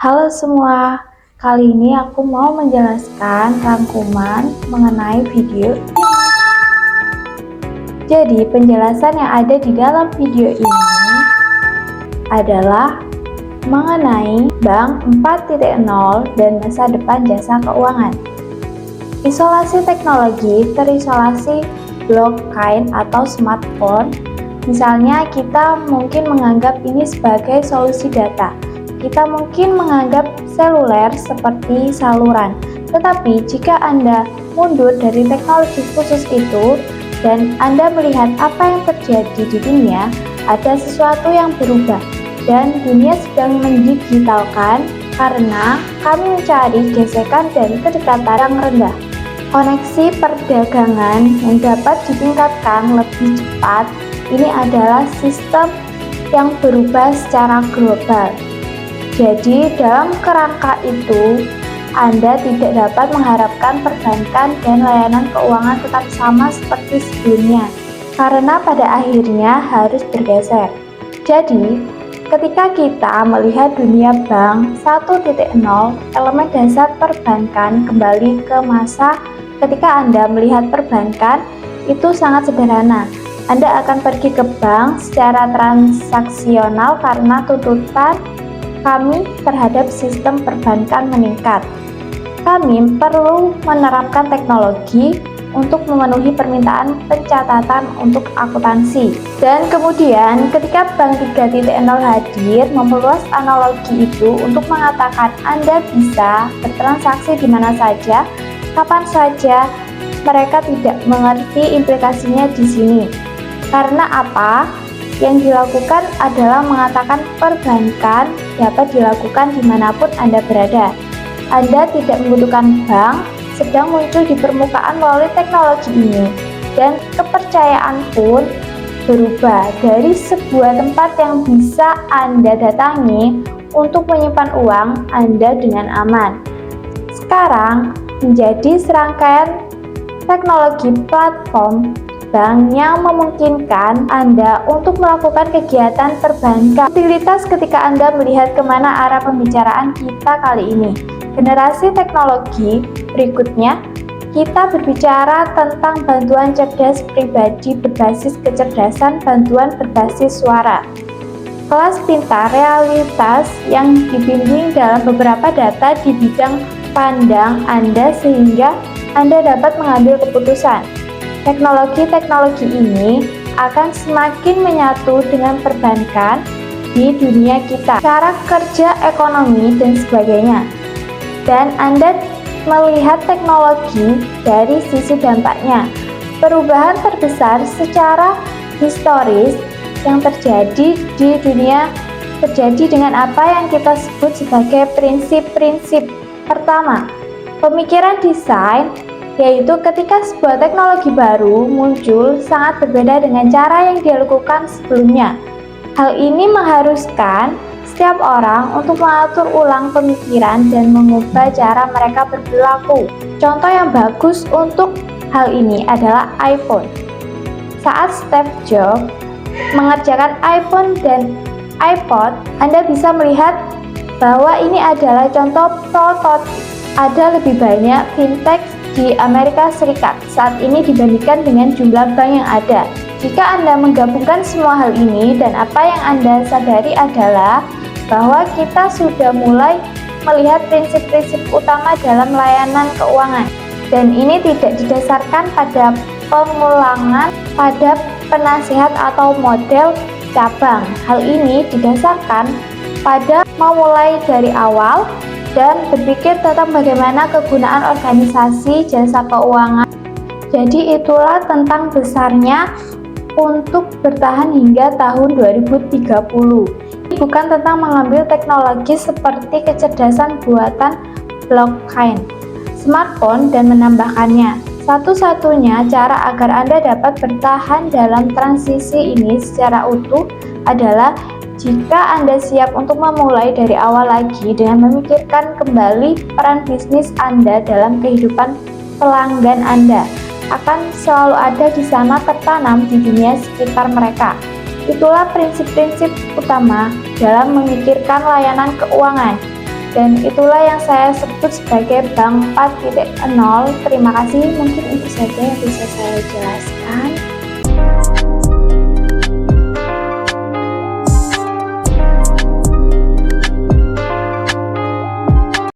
Halo semua, kali ini aku mau menjelaskan rangkuman mengenai video ini. Jadi, penjelasan yang ada di dalam video ini adalah mengenai Bank 4.0 dan masa depan jasa keuangan. Isolasi teknologi terisolasi blockchain atau smartphone. Misalnya, kita mungkin menganggap ini sebagai solusi data. Kita mungkin menganggap seluler seperti saluran, tetapi jika Anda mundur dari teknologi khusus itu dan Anda melihat apa yang terjadi di dunia, ada sesuatu yang berubah dan dunia sedang mendigitalkan karena kami mencari gesekan dan kedekatan yang rendah. Koneksi perdagangan yang dapat ditingkatkan lebih cepat, ini adalah sistem yang berubah secara global. Jadi, dalam kerangka itu, Anda tidak dapat mengharapkan perbankan dan layanan keuangan tetap sama seperti sebelumnya, karena pada akhirnya harus bergeser. Jadi, ketika kita melihat dunia bank 1.0, elemen dasar perbankan kembali ke masa ketika Anda melihat perbankan itu sangat sederhana. Anda akan pergi ke bank secara transaksional karena tuntutan kami terhadap sistem perbankan meningkat. Kami perlu menerapkan teknologi untuk memenuhi permintaan pencatatan untuk akuntansi. Dan kemudian ketika Bank 3.0 hadir, memperluas analogi itu untuk mengatakan Anda bisa bertransaksi di mana saja, kapan saja. Mereka tidak mengerti implikasinya di sini. Karena apa? Yang dilakukan adalah mengatakan perbankan dapat dilakukan dimanapun Anda berada. Anda tidak membutuhkan bank, sedang muncul di permukaan melalui teknologi ini. Dan kepercayaan pun berubah dari sebuah tempat yang bisa Anda datangi untuk menyimpan uang Anda dengan aman. Sekarang menjadi serangkaian teknologi platform bank yang memungkinkan Anda untuk melakukan kegiatan perbankan. Utilitas ketika Anda melihat kemana arah pembicaraan kita kali ini. Generasi teknologi berikutnya, kita berbicara tentang bantuan cerdas pribadi berbasis kecerdasan, bantuan berbasis suara. Kelas pintar realitas yang dibimbing dalam beberapa data di bidang pandang Anda sehingga Anda dapat mengambil keputusan. Teknologi-teknologi ini akan semakin menyatu dengan perbankan di dunia kita, cara kerja ekonomi dan sebagainya. Dan Anda melihat teknologi dari sisi dampaknya. Perubahan terbesar secara historis yang terjadi di dunia terjadi dengan apa yang kita sebut sebagai prinsip-prinsip. Pertama, pemikiran desain, yaitu ketika sebuah teknologi baru muncul sangat berbeda dengan cara yang dilakukan sebelumnya. Hal ini mengharuskan setiap orang untuk mengatur ulang pemikiran dan mengubah cara mereka berperilaku. Contoh yang bagus untuk hal ini adalah iPhone. Saat Steve Jobs mengerjakan iPhone dan iPod, Anda bisa melihat bahwa ini adalah contoh prototip. Ada lebih banyak fintech di Amerika Serikat saat ini dibandingkan dengan jumlah bank yang ada. Jika Anda menggabungkan semua hal ini dan apa yang Anda sadari adalah bahwa kita sudah mulai melihat prinsip-prinsip utama dalam layanan keuangan. Dan ini tidak didasarkan pada pengulangan pada penasihat atau model cabang. Hal ini didasarkan pada memulai dari awal dan berpikir tentang bagaimana kegunaan organisasi jasa keuangan. Jadi itulah tentang besarnya untuk bertahan hingga tahun 2030. Ini bukan tentang mengambil teknologi seperti kecerdasan buatan blockchain, smartphone dan menambahkannya. Satu-satunya cara agar Anda dapat bertahan dalam transisi ini secara utuh adalah jika Anda siap untuk memulai dari awal lagi dengan memikirkan kembali peran bisnis Anda dalam kehidupan pelanggan Anda, akan selalu ada di sana tertanam di dunia sekitar mereka. Itulah prinsip-prinsip utama dalam memikirkan layanan keuangan. Dan itulah yang saya sebut sebagai Bank 4.0. Terima kasih, mungkin itu saja yang bisa saya jelaskan.